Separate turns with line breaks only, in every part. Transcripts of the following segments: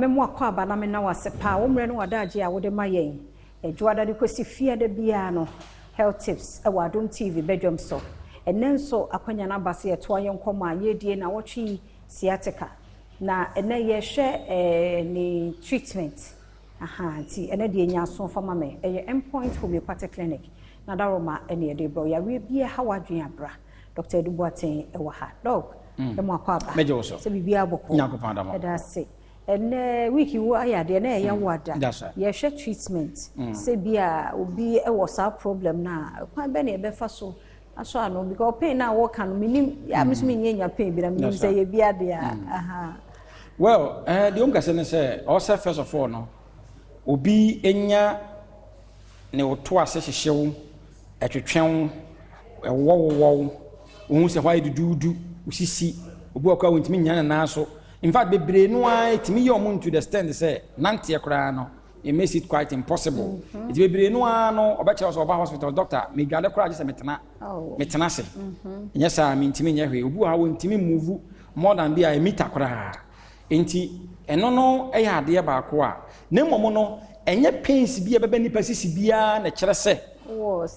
Mamemo akwa aba na me na wasepa wo mre no wadaje a wo de mayen ejuada de kwesi fie de bia no health tips e wa Adom TV bedwam so enenso akwanya na base ye to ayen koma yedie na wotwe sciatica na ene ye hwe ni treatment ti ene de nya so fama me eye endpoint homeopathic clinic na daroma ene de bro ya we bia ha wadwen abra Dr. Adom e wa ha dog e mo akwa aba
mejo so
se bibia boko
nyakopanda mo
e da se ene wiki wo ayade na ye wada ye hwe treatment se bia obi e wo sa problem na kwan be na e be fa so aso ano because pain na wo kan minim ya misumi nyenya pain bi na minim say ye bia de aha
well the umkase ne say also first of all no obi enya ne oto ase hyehyew etwetwen wo ohun se why dudu usisi obi akwa wontimi nya na so in fact bebre no a etimi ye omo to the stand say nante ekra no it makes it quite impossible it bebre no a no obeche so oba hospital doctor me dwale kra je se metena se nya sa me ntimi nya hwe obi a wontimi move more than be a meter kra enti eno no eya ade ba ko a na momo no enye pains bia bebe nipa sisi bia na kire se
wo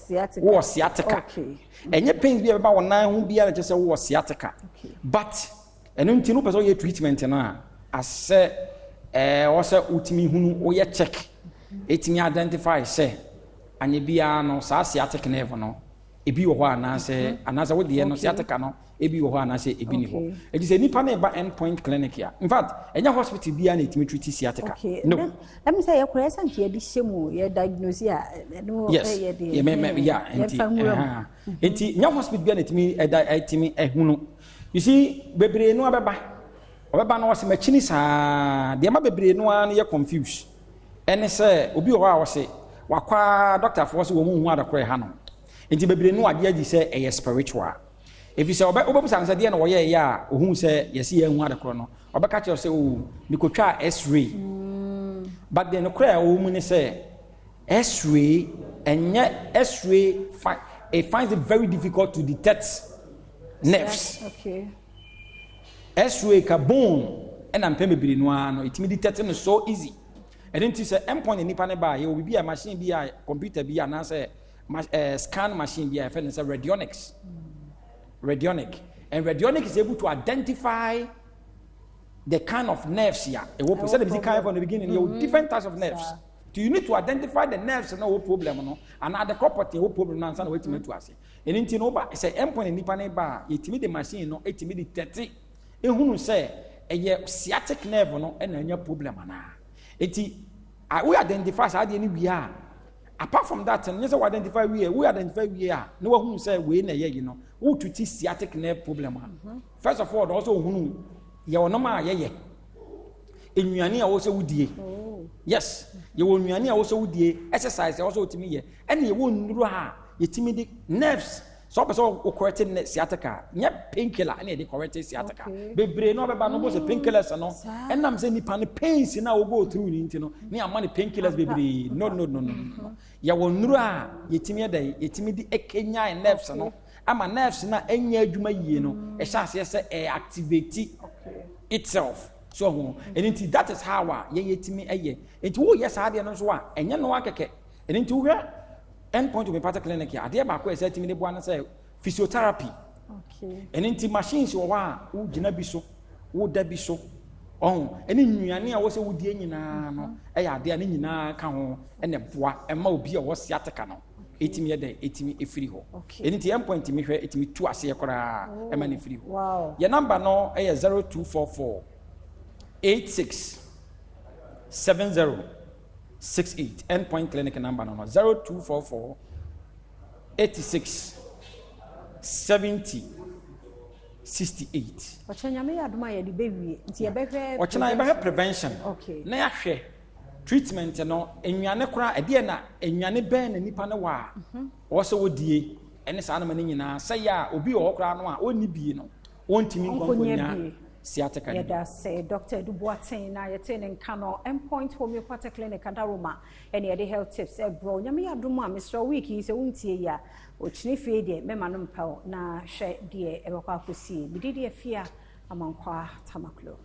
sciatica
okay enye pains bia beba wonan ho bia na kire se wo sciatica but eno ntinu pese ye treatment na ase wose utimi hunu oye check etimi identify se anye bia no sa sciatic nerve no ebi wo ho anase wo de no sciatica no ebi wo ho anase ebi ni ho edi se nipa na ba endpoint clinic ya in fact enya hospital bia na etimi treat sciatica
no let me say ye kura san tie di shemu ye diagnose ya no
ye de enti nya hospital bia na etimi ehunu you see bebre no obeba no wase machini saa de ma bebre no an ye confuse ene se obi o ha wase wakwa doctor for wase wo mu hu adakore ha no enti bebre no ade agi se eye spiritual if you say obebu san se de na wo ye ya ohun se yesi ye hu adakore no obeka che se o nikotwa x-ray but then okra o mu ne se x-ray enye x-ray it finds it very difficult to detect nerves
okay
x-ray ka bone and am pembebiri no ano itimi detect no so easy and then say endpoint nipa ne ba ye obi bia machine bia computer bia na say scan machine bia fe say radionic and radionic is able to identify the kind of nerves here e wo say the kind from the beginning you different types of nerves do you need to identify the nerves no what problem no and the property what problem na answer wetin to ase and then no ba say endpoint nipa ne ba yetimi the machine no etimi detect ehunu say eye sciatic nerve no na anya problem ana eti we identify say ade ni bia apart from that no say we identify we identify we na we hunu say we na ye no we treat sciatic nerve problem first of all also hunu ye wono ma ye enuane a wo se wudie yes ye wo nuane a wo se wudie exercise also otimi ye ene ye wo nuru ha yetimi di nerves so person o correct sciatica nya painkiller na dey correct sciatica bebre no beba no bo se painkillers no enam se nipa ne pains na wo go through ni ntino ni ama ne painkillers bebre no ya wonuru a yetimi dey yetimi di ekenya nerves no ama nerves na enya adwuma yie no e sha se activate itself so and that is how yetimi eye enti wo yes ade no so a enye no akeke enti wo endpoint homeopathic clinic ya ade ba ko ese timi de bo an say physiotherapy and enti machines wo wa wo gina bi so wo da bi so eni nnuane a wo se wo die nyina no ya ade a ne nyina ka ho ene boa ema obi a wo sciatica no etimi ye de etimi efiri ho enti endpoint mi hwe etimi tu ase ekora ema ne efiri ho your number no 0244 86 70 68 endpoint clinic number no 0244 86 70 68
ochanya me adoma ye di bewie nti ye behwe
ochena ye behwe prevention na ya hwe treatment no enwane kora ade na enwane ben na nipa ne wa wo se wodie ene sa na mane nyina say ya obi wo kora no a onni bie no wontimi nkonkonya sciatica
yada say Dr. Adom na yete ne nka no endpoint homeopathic clinic Adaroma ene ye health tips bro nyame Adom a Mr. week yi se wontie ya ochini fie de mema no mpaw na hwe de e bekwa akosi bididi afia amankwa tamaklo